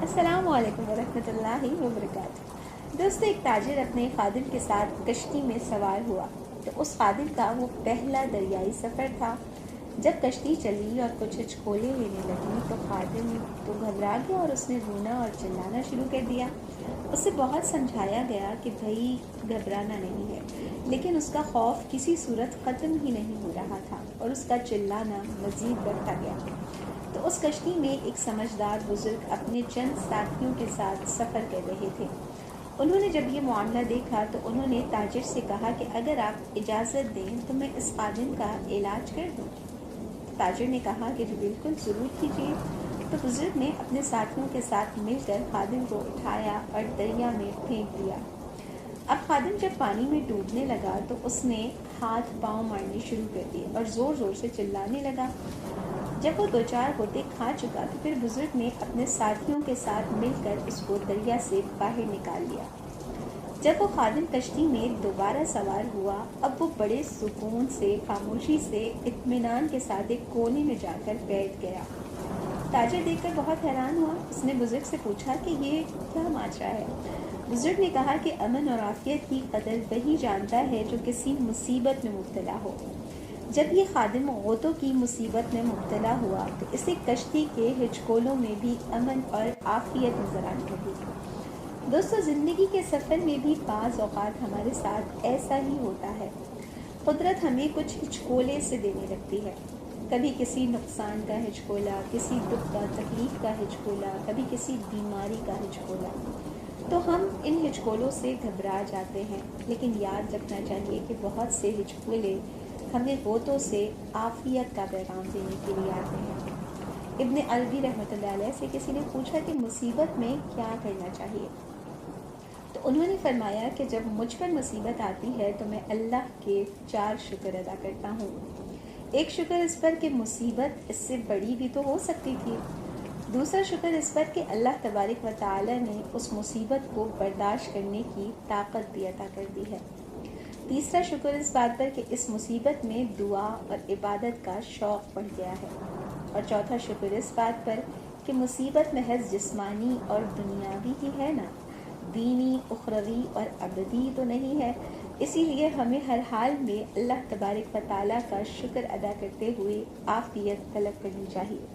السلام علیکم ورحمۃ اللہ وبرکاتہ۔ دوستو، ایک تاجر اپنے خادم کے ساتھ کشتی میں سوار ہوا تو اس خادم کا وہ پہلا دریائی سفر تھا۔ جب کشتی چلی اور کچھ ہچکولیں لینے لگی تو خادم تو گھبرا گیا اور اس نے رونا اور چلانا شروع کر دیا۔ اسے بہت سمجھایا گیا کہ بھائی گھبرانا نہیں ہے، لیکن اس کا خوف کسی صورت ختم ہی نہیں ہو رہا تھا اور اس کا چلانا مزید بڑھتا گیا۔ تو اس کشتی میں ایک سمجھدار بزرگ اپنے چند ساتھیوں کے ساتھ سفر کر رہے تھے۔ انہوں نے جب یہ معاملہ دیکھا تو انہوں نے تاجر سے کہا کہ اگر آپ اجازت دیں تو میں اس خادم کا علاج کر دوں۔ تاجر نے کہا کہ جی بالکل، ضرور کیجیے۔ تو بزرگ نے اپنے ساتھیوں کے ساتھ مل کر خادم کو اٹھایا اور دریا میں پھینک دیا۔ اب خادم جب پانی میں ڈوبنے لگا تو اس نے ہاتھ پاؤں مارنے شروع کر دیے اور زور زور سے چلانے لگا۔ جب وہ دو چار غوطے کھا چکا تو پھر بزرگ نے اپنے ساتھیوں کے ساتھ مل کر اس کو دریا سے باہر نکال لیا۔ جب وہ خادم کشتی میں دوبارہ سوار ہوا، اب وہ بڑے سکون سے، خاموشی سے، اطمینان کے ساتھ ایک کونے میں جا کر بیٹھ گیا۔ تاجر دیکھ کر بہت حیران ہوا۔ اس نے بزرگ سے پوچھا کہ یہ کیا ماجرا ہے؟ بزرگ نے کہا کہ امن اور عافیت کی قدر وہی جانتا ہے جو کسی مصیبت میں مبتلا ہو۔ جب یہ خادم غوطوں کی مصیبت میں مبتلا ہوا تو اسے کشتی کے ہچکولوں میں بھی امن اور عافیت نظر آنے لگی۔ دوستو، زندگی کے سفر میں بھی بعض اوقات ہمارے ساتھ ایسا ہی ہوتا ہے۔ قدرت ہمیں کچھ ہچکولے سے دینے لگتی ہے، کبھی کسی نقصان کا ہچکولا، کسی دکھ کا، تکلیف کا ہچکولا، کبھی کسی بیماری کا ہچکولا۔ تو ہم ان ہچکولوں سے گھبرا جاتے ہیں، لیکن یاد رکھنا چاہیے کہ بہت سے ہچکولے ہمیں غوطوں سے عافیت کا پیغام دینے کے لیے آتے ہیں۔ ابن عربی رحمۃ اللہ علیہ سے کسی نے پوچھا کہ مصیبت میں کیا کرنا چاہیے، تو انہوں نے فرمایا کہ جب مجھ پر مصیبت آتی ہے تو میں اللہ کے 4 شکر ادا کرتا ہوں۔ ایک شکر اس پر کہ مصیبت اس سے بڑی بھی تو ہو سکتی تھی۔ دوسرا شکر اس پر کہ اللہ تبارک و تعالی نے اس مصیبت کو برداشت کرنے کی طاقت بھی عطا کر دی ہے۔ تیسرا شکر اس بات پر کہ اس مصیبت میں دعا اور عبادت کا شوق بڑھ گیا ہے۔ اور چوتھا شکر اس بات پر کہ مصیبت محض جسمانی اور دنیاوی ہی ہے نا، دینی، اخروی اور ابدی تو نہیں ہے۔ اسی لیے ہمیں ہر حال میں اللہ تبارک و تعالیٰ کا شکر ادا کرتے ہوئے عافیت طلب کرنی چاہیے۔